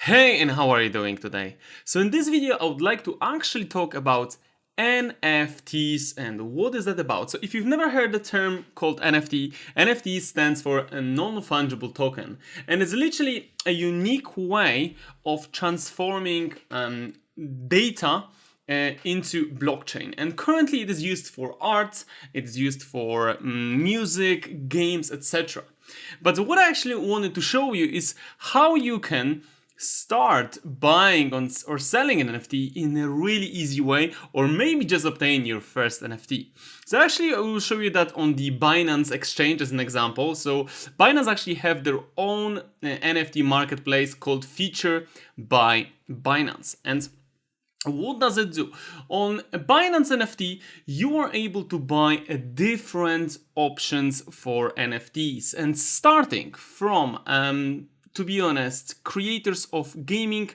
Hey, and how are you doing today? So in this video, I would like to actually talk about NFTs and what is that about. So if you've never heard the term called NFT, NFT stands for a non-fungible token, and it's literally a unique way of transforming data into blockchain. And currently it is used for art, it is used for music, games, etc. But what I actually wanted to show you is how you can start buying on or selling an NFT in a really easy way, or maybe just obtain your first NFT. So actually I will show you that on the Binance exchange as an example. So Binance actually have their own NFT marketplace called Feature by Binance. And what does it do? On Binance NFT, you are able to buy different options for NFTs, and starting from to be honest, creators of gaming,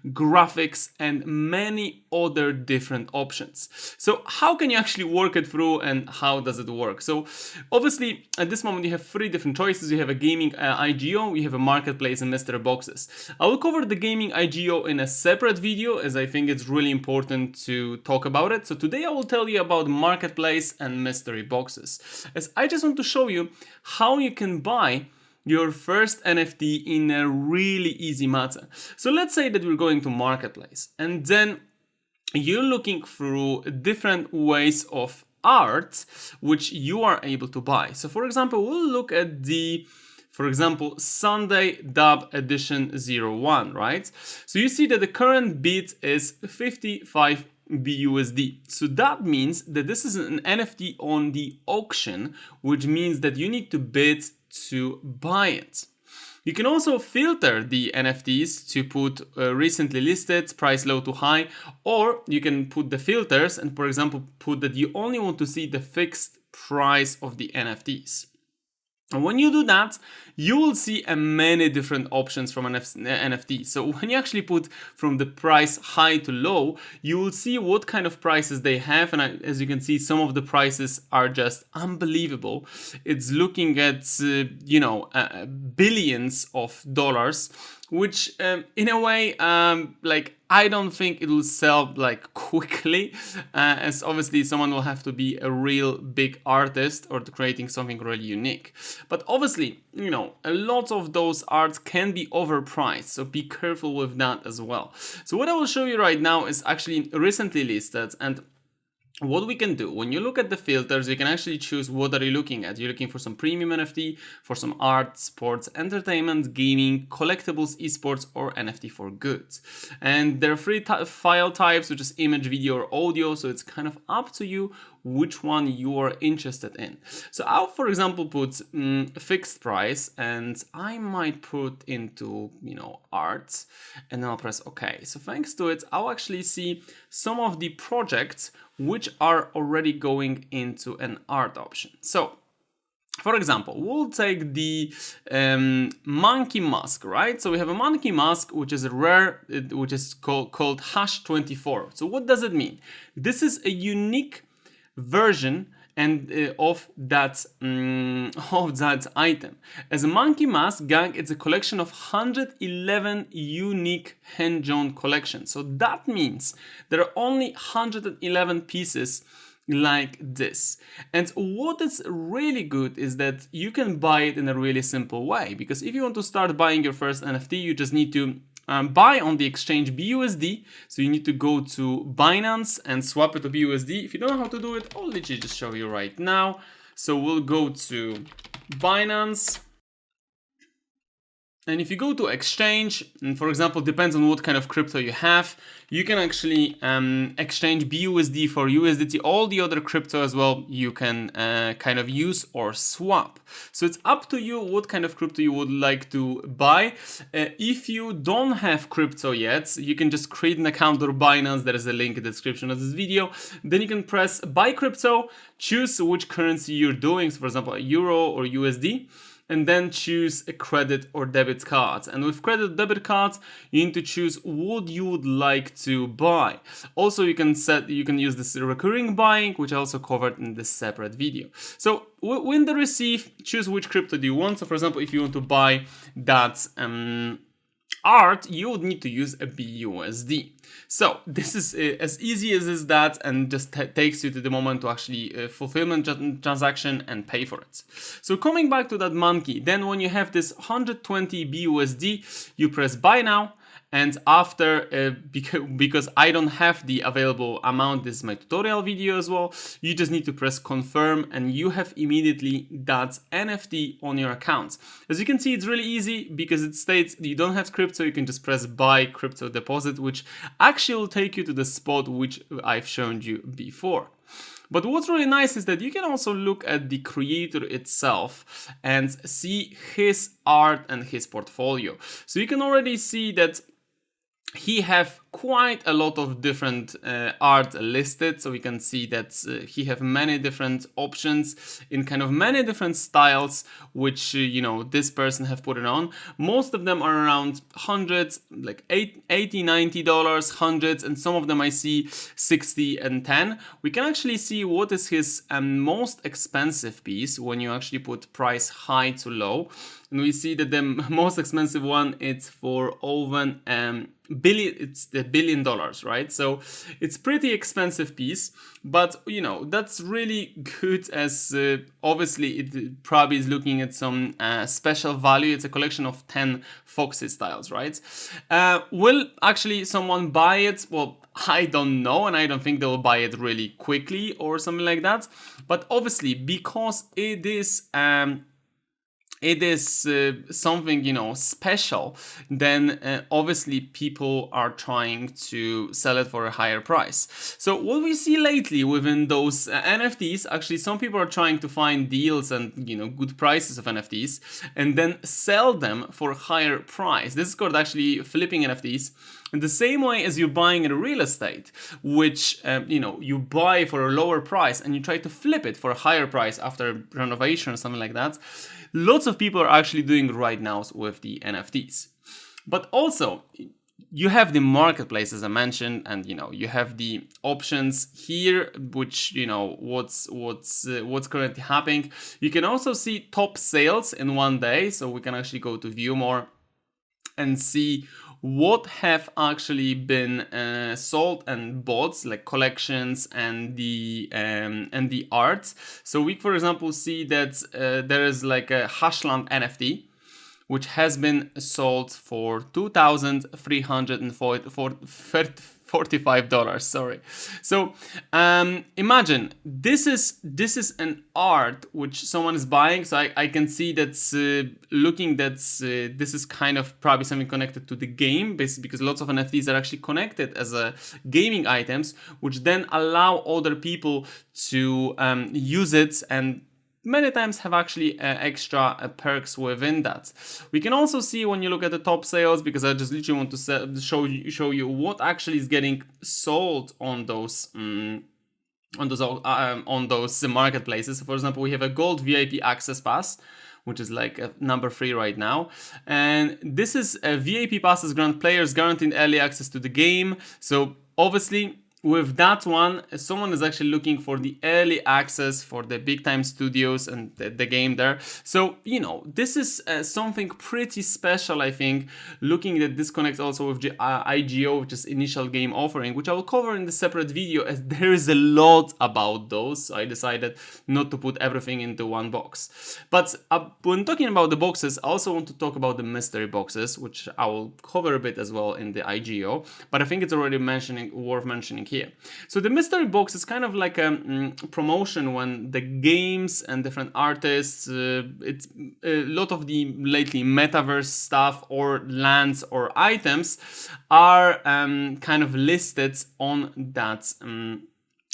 graphics, and many other different options. So how can you actually work it through, and how does it work? So obviously at this moment you have three different choices. You have a gaming IGO, you have a marketplace, and mystery boxes. I will cover the gaming IGO in a separate video, as I think it's really important to talk about it. So today I will tell you about marketplace and mystery boxes, as I just want to show you how you can buy your first NFT in a really easy matter. So let's say that we're going to marketplace, and then you're looking through different ways of art which you are able to buy. So for example, we'll look at the Sunday Dub Edition 01, right? So you see that the current bid is 55 BUSD. So that means that this is an NFT on the auction, which means that you need to bid to buy it. You can also filter the NFTs to put recently listed, price low to high, or you can put the filters and, for example, put that you only want to see the fixed price of the NFTs. And when you do that, you will see many different options from an NFT. So when you actually put from the price high to low, you will see what kind of prices they have. And as you can see, some of the prices are just unbelievable. It's looking at, billions of dollars, which in a way, I don't think it will sell quickly, as obviously someone will have to be a real big artist or creating something really unique. But obviously, a lot of those arts can be overpriced, so be careful with that as well. So what I will show you right now is actually recently listed, and what we can do, when you look at the filters, you can actually choose what are you looking at. You're looking for some premium NFT, for some art, sports, entertainment, gaming, collectibles, esports, or NFT for goods. And there are three file types, which is image, video, or audio. So it's kind of up to you which one you are interested in. So I'll, for example, put fixed price, and I might put into, art, and then I'll press OK. So thanks to it, I'll actually see some of the projects which are already going into an art option. So for example, we'll take the monkey mask, right? So we have a monkey mask, which is a rare, which is called hash 24. So what does it mean? This is a unique version of that item. As a monkey mask gang, it's a collection of 111 unique hand-drawn collections. So that means there are only 111 pieces like this. And what is really good is that you can buy it in a really simple way, because if you want to start buying your first NFT, you just need to buy on the exchange BUSD. So you need to go to Binance and swap it to BUSD. If you don't know how to do it, I'll literally just show you right now. So we'll go to Binance. And if you go to exchange, and for example, depends on what kind of crypto you have, you can actually exchange BUSD for USDT. All the other crypto as well, you can kind of use or swap. So it's up to you what kind of crypto you would like to buy. If you don't have crypto yet, you can just create an account or Binance. There is a link in the description of this video. Then you can press buy crypto, choose which currency you're doing. So for example, Euro or USD. And then choose a credit or debit card. And with credit or debit cards, you need to choose what you would like to buy. Also, you can use this recurring buying, which I also covered in this separate video. So when they receive, choose which crypto do you want. So for example, if you want to buy that art, you would need to use a BUSD. So this is as easy as is that, and just takes you to the moment to actually fulfillment transaction and pay for it. So coming back to that monkey, then when you have this 120 BUSD, you press buy now. And after, because I don't have the available amount, this is my tutorial video as well, you just need to press confirm and you have immediately that NFT on your account. As you can see, it's really easy because it states you don't have crypto, you can just press buy crypto deposit, which actually will take you to the spot which I've shown you before. But what's really nice is that you can also look at the creator itself and see his art and his portfolio. So you can already see that he have quite a lot of different art listed, so we can see that he have many different options in kind of many different styles, which you know, this person have put it on. Most of them are around hundreds, like $80-$90, hundreds, and some of them I see 60 and 10. We can actually see what is his most expensive piece when you actually put price high to low. And we see that the most expensive one, it's for over billion, it's the $1 billion, right? So it's pretty expensive piece, but you know, that's really good, as obviously it probably is looking at some special value. It's a collection of 10 Foxy styles, right? Will actually someone buy it? Well, I don't know, and I don't think they'll buy it really quickly or something like that. But obviously, because it is something, you know, special, then obviously people are trying to sell it for a higher price. So what we see lately within those NFTs, actually some people are trying to find deals and, you know, good prices of NFTs and then sell them for a higher price. This is called actually flipping NFTs. In the same way as you're buying a real estate, which you know, you buy for a lower price and you try to flip it for a higher price after renovation or something like that. Lots of people are actually doing right now with the NFTs. But also, you have the marketplace, as I mentioned, and you know, you have the options here, which, you know, what's currently happening. You can also see top sales in one day, so we can actually go to view more and see what have actually been sold and bought, like collections and the art. So we, for example, see that there is like a Hashland NFT, which has been sold for $2,345. Sorry. So imagine this is an art which someone is buying. So I can see that's looking that this is kind of probably something connected to the game, basically, because lots of NFTs are actually connected as gaming items, which then allow other people to use it and many times have actually extra perks within that. We can also see when you look at the top sales, because I just literally want to show you what actually is getting sold on those marketplaces. For example, we have a gold VIP access pass, which is like number 3 right now. And this is a VIP passes grant players guaranteed early access to the game. So obviously, with that one, someone is actually looking for the early access for the big time studios and the game there. So, you know, this is something pretty special, I think, looking that this connects also with the IGO, which is initial game offering, which I will cover in the separate video, as there is a lot about those. So I decided not to put everything into one box. But when talking about the boxes, I also want to talk about the mystery boxes, which I will cover a bit as well in the IGO, but I think it's already worth mentioning here. So the mystery box is kind of like a promotion when the games and different artists, it's a lot of the lately metaverse stuff or lands or items are kind of listed on that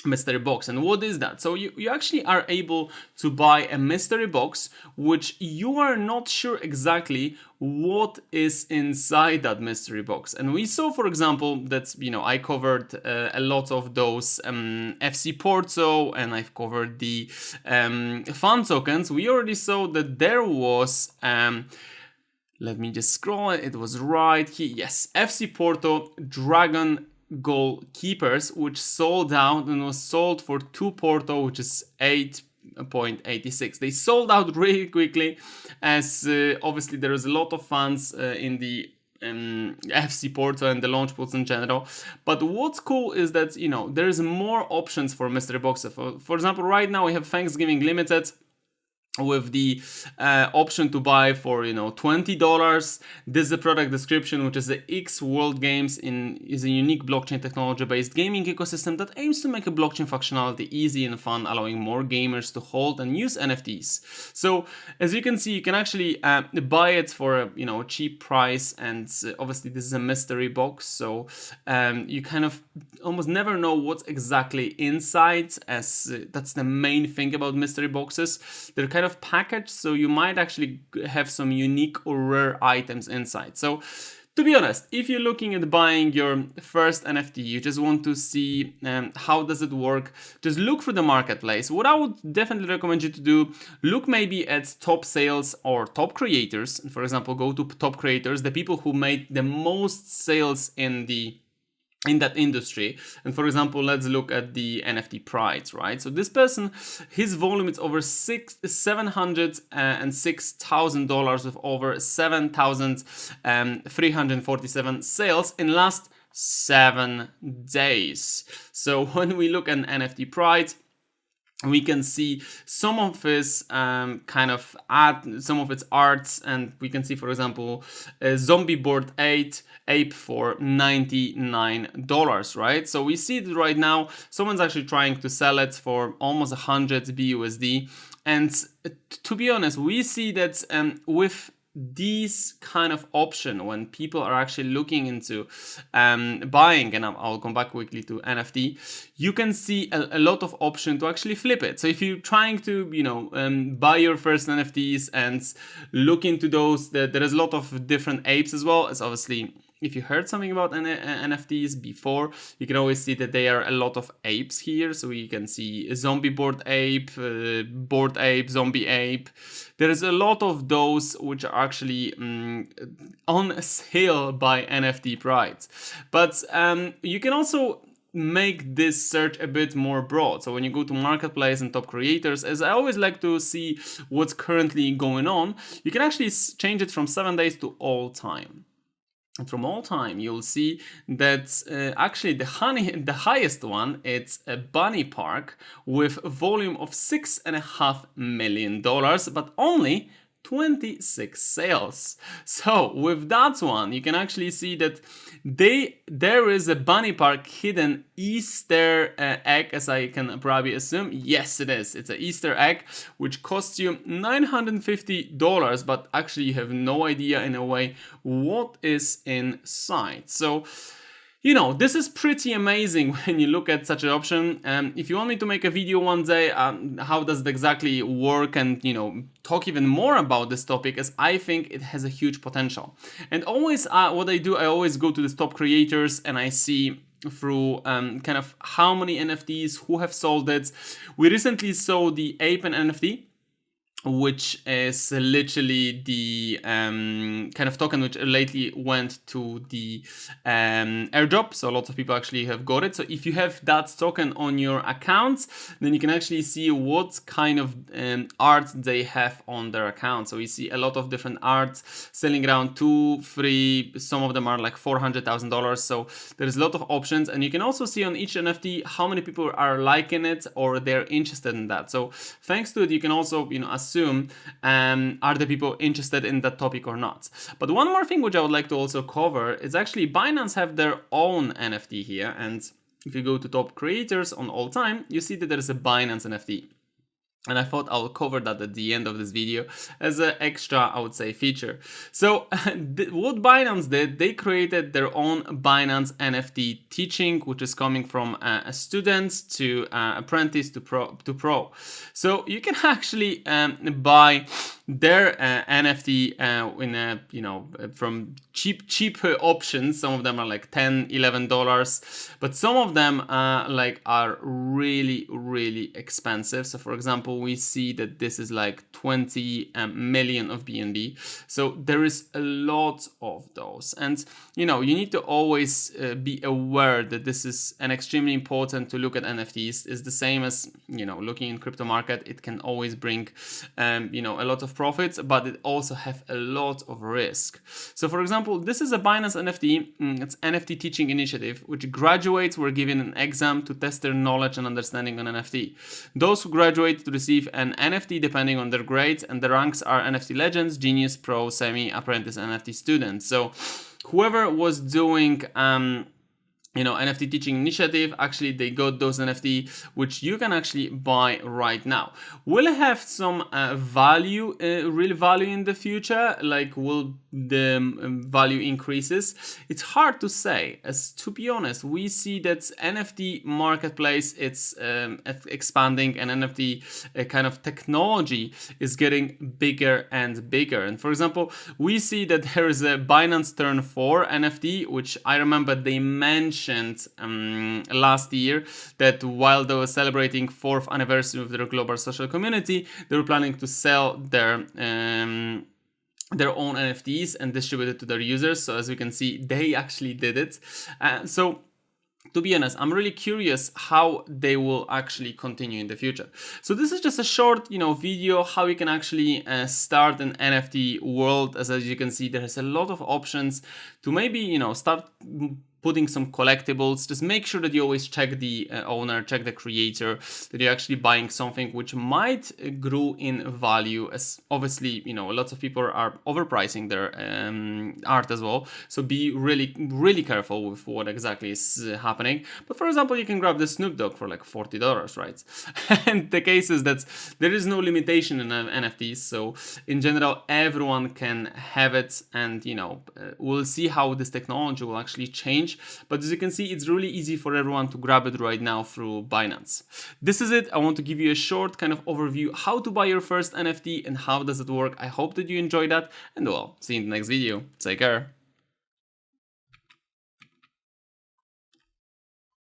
mystery box. And what is that? So you actually are able to buy a mystery box which you are not sure exactly what is inside that mystery box. And we saw, for example, that, you know, I covered a lot of those FC Porto, and I've covered the fan tokens. We already saw that there was let me just scroll, it was right here, yes, FC Porto Dragon goalkeepers, which sold out and was sold for 2 Porto, which is 8.86. They sold out really quickly, as obviously there is a lot of fans in the FC Portal and the launch pools in general. But what's cool is that, there's more options for mystery boxes. For example, right now we have Thanksgiving Limited with the option to buy for $20. This is the product description, which is the X World Games is a unique blockchain technology based gaming ecosystem that aims to make a blockchain functionality easy and fun, allowing more gamers to hold and use NFTs. So as you can see, you can actually buy it for a cheap price, and obviously this is a mystery box, so you kind of almost never know what's exactly inside, as that's the main thing about mystery boxes. They're kind of packaged, so you might actually have some unique or rare items inside. So to be honest, if you're looking at buying your first NFT, you just want to see how does it work, just look through the marketplace. What I would definitely recommend you to do, look maybe at top sales or top creators. For example, go to top creators, the people who made the most sales in that industry. And for example, let's look at the NFT price, right? So this person, his volume is over $706,000 with over 7,347 sales in last 7 days. So when we look at NFT price, we can see some of his some of its arts, and we can see, for example, a zombie board ape for $99, right? So we see that right now someone's actually trying to sell it for almost 100 BUSD, and to be honest, we see that with these kind of option, when people are actually looking into buying, and I'll come back quickly to NFT, you can see a lot of option to actually flip it. So if you're trying to buy your first NFTs and look into those, there is a lot of different apes as well. As obviously, if you heard something about NFTs before, you can always see that there are a lot of apes here. So you can see a zombie board ape, zombie ape. There is a lot of those which are actually on sale by NFT price. But you can also make this search a bit more broad. So when you go to marketplace and top creators, as I always like to see what's currently going on, you can actually change it from 7 days to all time. And from all time, you'll see that actually the highest one, it's a bunny park with a volume of $6.5 million, but only 26 sales. So with that one, you can actually see that there is a bunny park hidden Easter egg, as I can probably assume. Yes, it is. It's an Easter egg which costs you $950, but actually you have no idea in a way what is inside. So this is pretty amazing when you look at such an option. If you want me to make a video one day, how does it exactly work, and talk even more about this topic, as I think it has a huge potential. And always what I do, I always go to the top creators and I see through kind of how many NFTs, who have sold it. We recently saw the Ape NFT, which is literally the kind of token which lately went to the airdrop. So lots of people actually have got it. So if you have that token on your account, then you can actually see what kind of art they have on their account. So we see a lot of different arts selling around 2, 3, some of them are like $400,000. So there's a lot of options, and you can also see on each NFT how many people are liking it or they're interested in that. So thanks to it, you can also assume are the people interested in that topic or not. But one more thing which I would like to also cover is actually Binance have their own NFT here, and if you go to top creators on all time, you see that there is a Binance NFT. And I thought I'll cover that at the end of this video as an extra, I would say, feature. So what Binance did, they created their own Binance NFT teaching, which is coming from a student to apprentice to pro. So you can actually buy their NFT in a, from cheap options. Some of them are like $10, $11, but some of them are really expensive. So for example, we see that this is like 20 million of BNB. So there is a lot of those, and you need to always be aware that this is an extremely important to look at NFTs. Is the same as looking in crypto market. It can always bring a lot of profits, but it also have a lot of risk. So for example, this is a Binance NFT. It's NFT teaching initiative, which graduates were given an exam to test their knowledge and understanding on NFT. Those who graduate to receive an NFT depending on their grades, and the ranks are NFT Legends, Genius, Pro, Semi, Apprentice, NFT Student. So whoever was doing NFT teaching initiative, actually they got those NFT, which you can actually buy right now. Will it have some value, real value in the future? Like, will the value increases? It's hard to say, as to be honest, we see that NFT marketplace, it's expanding, and NFT kind of technology is getting bigger and bigger. And for example, we see that there is a Binance Turn 4 NFT, which I remember they mentioned last year that while they were celebrating 4th anniversary of their global social community, they were planning to sell their own NFTs and distribute it to their users. So as you can see, they actually did it. So to be honest, I'm really curious how they will actually continue in the future. So this is just a short, video how you can actually start an NFT world. As you can see, there's a lot of options to maybe, start putting some collectibles. Just make sure that you always check the owner, check the creator, that you're actually buying something which might grow in value, as obviously, lots of people are overpricing their art as well. So be really, really careful with what exactly is happening. But for example, you can grab the Snoop Dogg for like $40, right? And the case is that there is no limitation in NFTs. So in general, everyone can have it, and we'll see how this technology will actually change. But as you can see, it's really easy for everyone to grab it right now through Binance. This is it. I want to give you a short kind of overview how to buy your first NFT and how does it work. I hope that you enjoyed that, and well, see you in the next video. Take care.